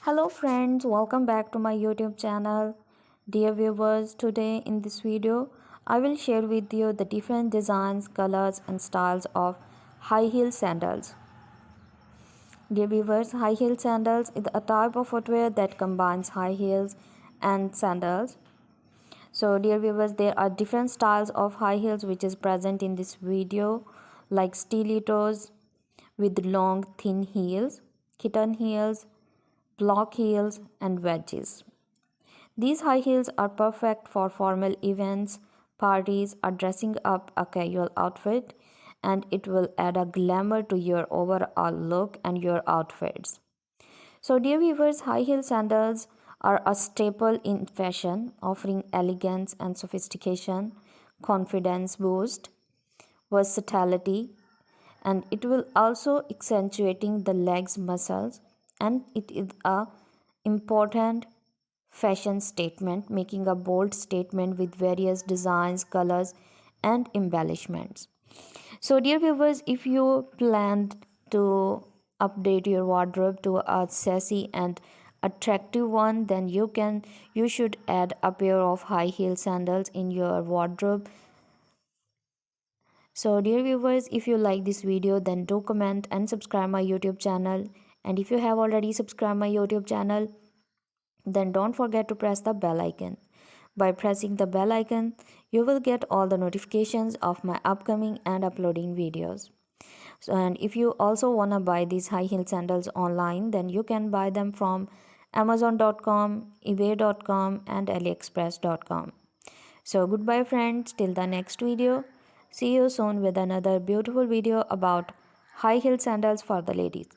Hello friends, welcome back to my YouTube channel. Dear viewers, today in this video, I will share with you the different designs, colors and styles of high heel sandals. Dear viewers, high heel sandals is a type of footwear that combines high heels and sandals. So dear viewers, there are different styles of high heels which is present in this video, like stilettos with long thin heels, kitten heels, block heels and wedges. These high heels are perfect for formal events, parties, or dressing up a casual outfit, and it will add a glamour to your overall look and your outfits. So, dear viewers, high heel sandals are a staple in fashion, offering elegance and sophistication, confidence boost, versatility, and it will also accentuating the legs muscles, and it is a important fashion statement, making a bold statement with various designs, colors and embellishments. So dear viewers, if you planned to update your wardrobe to a sassy and attractive one, then you should add a pair of high heel sandals in your wardrobe. So dear viewers, if you like this video, then do comment and subscribe my YouTube channel. And if you have already subscribed my YouTube channel, then don't forget to press the bell icon. By pressing the bell icon, you will get all the notifications of my upcoming and uploading videos. So, and if you also want to buy these high heel sandals online, then you can buy them from amazon.com, ebay.com and aliexpress.com. So goodbye friends, till the next video. See you soon with another beautiful video about high heel sandals for the ladies.